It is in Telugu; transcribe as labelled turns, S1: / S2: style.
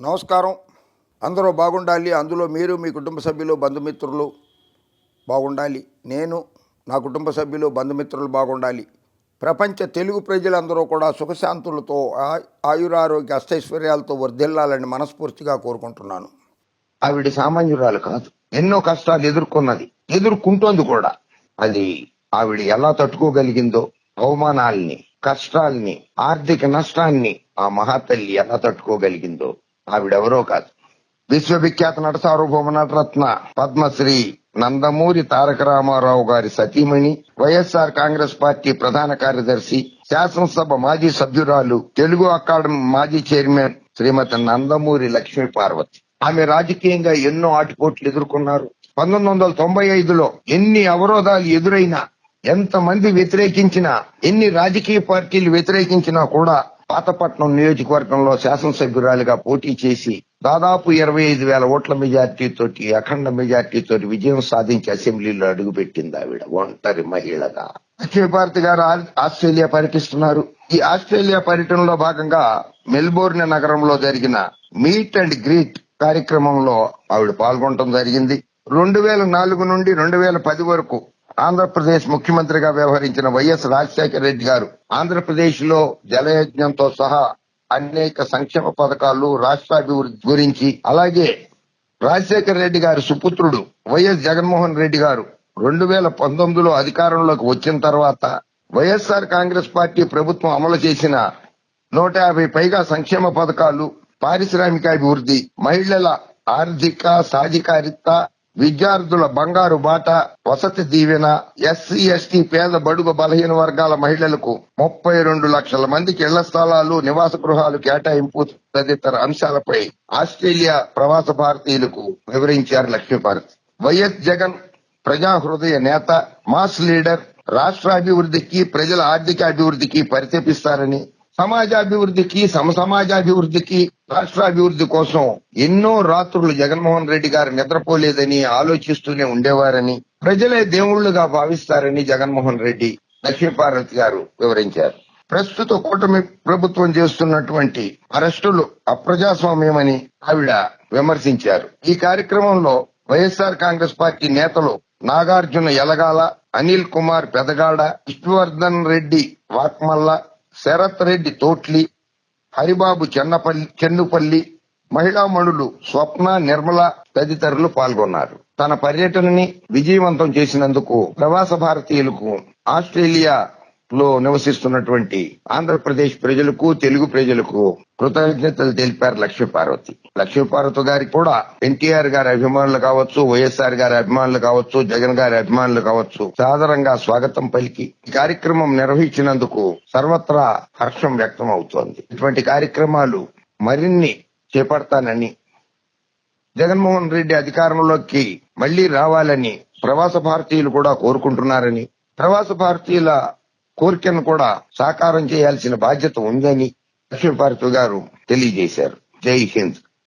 S1: నమస్కారం. అందరూ బాగుండాలి. అందులో మీరు, మీ కుటుంబ సభ్యులు, బంధుమిత్రులు బాగుండాలి. నేను, నా కుటుంబ సభ్యులు, బంధుమిత్రులు బాగుండాలి. ప్రపంచ తెలుగు ప్రజలందరూ కూడా సుఖశాంతులతో, ఆయురారోగ్య అష్టైశ్వర్యాలతో వర్ధిల్లాలని మనస్ఫూర్తిగా కోరుకుంటున్నాను.
S2: ఆవిడ సామాన్యురాలు కాదు. ఎన్నో కష్టాలు ఎదుర్కొంటోంది కూడా. అది ఆవిడ ఎలా తట్టుకోగలిగిందో, అవమానాల్ని, కష్టాల్ని, ఆర్థిక నష్టాన్ని ఆ మహాతల్లి ఎలా తట్టుకోగలిగిందో ఆవిడెవరో కాదు. విశ్వవిఖ్యాత నట సార్వభౌమ నటరత్న పద్మశ్రీ నందమూరి తారక రామారావు గారి సతీమణి, వైఎస్ఆర్ కాంగ్రెస్ పార్టీ ప్రధాన కార్యదర్శి, శాసనసభ మాజీ సభ్యురాలు, తెలుగు అకాడమీ మాజీ చైర్మన్ శ్రీమతి నందమూరి లక్ష్మీ పార్వతి. ఆమె రాజకీయంగా ఎన్నో ఆటుపోట్లు ఎదుర్కొన్నారు. 1995లో ఎన్ని అవరోధాలు ఎదురైనా, ఎంతమంది వ్యతిరేకించినా, ఎన్ని రాజకీయ పార్టీలు వ్యతిరేకించినా కూడా పాతపట్నం నియోజకవర్గంలో శాసనసభ్యురాలిగా పోటీ చేసి దాదాపు 25,000 ఓట్ల మెజార్టీతోటి, అఖండ మెజార్టీతోటి విజయం సాధించి అసెంబ్లీలో అడుగుపెట్టింది ఆవిడ ఒంటరి మహిళగా. లక్ష్మీపార్వతి గారు ఆస్ట్రేలియా పర్యటిస్తున్నారు. ఈ ఆస్ట్రేలియా పర్యటనలో భాగంగా మెల్బోర్న్ నగరంలో జరిగిన మీట్ అండ్ గ్రీట్ కార్యక్రమంలో ఆవిడ పాల్గొనడం జరిగింది. 2004 నుండి 2010 వరకు ఆంధ్రప్రదేశ్ ముఖ్యమంత్రిగా వ్యవహరించిన వైఎస్ రాజశేఖర రెడ్డి గారు ఆంధ్రప్రదేశ్ లో జలయజ్ఞంతో సహా అనేక సంక్షేమ పథకాలు, రాష్ట్రాభివృద్ధి గురించి, అలాగే రాజశేఖర రెడ్డి గారి సుపుత్రుడు వైఎస్ జగన్మోహన్ రెడ్డి గారు 2019లో అధికారంలోకి వచ్చిన తర్వాత వైఎస్ఆర్ కాంగ్రెస్ పార్టీ ప్రభుత్వం అమలు చేసిన 150 పైగా సంక్షేమ పథకాలు, పారిశ్రామికాభివృద్ధి, మహిళల ఆర్థిక సాధికారిత, విద్యార్థుల బంగారు బాట, వసతి దీవెన, ఎస్సీ ఎస్టీ పేద బడుగు బలహీన వర్గాల మహిళలకు 32 లక్షల మందికి ఇళ్ల స్థలాలు, నివాస గృహాలు కేటాయింపు తదితర అంశాలపై ఆస్ట్రేలియా ప్రవాస భారతీయులకు వివరించారు లక్ష్మీపార్వతి. వైఎస్ జగన్ ప్రజా హృదయ నేత, మాస్ లీడర్, రాష్ట్రాభివృద్ధికి, ప్రజల ఆర్థిక అభివృద్ధికి పరితపిస్తారని, సమాజాభివృద్ధికి, సమసమాజాభివృద్ధికి, రాష్ట్రాభివృద్ధి కోసం ఎన్నో రాత్రులు జగన్మోహన్ రెడ్డి గారు నిద్రపోలేదని ఆలోచిస్తూనే ఉండేవారని, ప్రజలే దేవుళ్లుగా భావిస్తారని జగన్మోహన్ రెడ్డి లక్ష్మీపార్వతి గారు వివరించారు. ప్రస్తుత కూటమి ప్రభుత్వం చేస్తున్నటువంటి అరెస్టులు అప్రజాస్వామ్యమని ఆవిడ విమర్శించారు. ఈ కార్యక్రమంలో వైఎస్ఆర్ కాంగ్రెస్ పార్టీ నేతలు నాగార్జున యలగాల, అనిల్ కుమార్ పెదగాడ, విష్ణువర్ధన్ రెడ్డి వాక్మల్ల, శరత్ రెడ్డి తోట్లి, హరిబాబు చెన్నుపల్లి, మహిళామణులు స్వప్న, నిర్మల తదితరులు పాల్గొన్నారు. తన పర్యటనని విజయవంతం చేసినందుకు ప్రవాస భారతీయులకు, ఆస్ట్రేలియాలో నివసిస్తున్నటువంటి ఆంధ్రప్రదేశ్ ప్రజలకు, తెలుగు ప్రజలకు కృతజ్ఞతలు తెలిపారు లక్ష్మీపార్వతి. లక్ష్మీపార్వతి గారికి కూడా ఎన్టీఆర్ గారి అభిమానులు కావచ్చు, వైఎస్ఆర్ గారి అభిమానులు కావచ్చు, జగన్ గారి అభిమానులు కావచ్చు సాదరంగా స్వాగతం పలికి ఈ కార్యక్రమం నిర్వహించినందుకు సర్వత్రా హర్షం వ్యక్తం అవుతోంది. ఇటువంటి కార్యక్రమాలు మరిన్ని చేపడతానని, జగన్మోహన్ రెడ్డి అధికారంలోకి మళ్లీ రావాలని ప్రవాస భారతీయులు కూడా కోరుకుంటున్నారని, ప్రవాస భారతీయుల కోరికను కూడా సాకారం చేయాల్సిన బాధ్యత ఉందని లక్ష్మీపార్వతి గారు తెలియజేశారు. జై హింద్.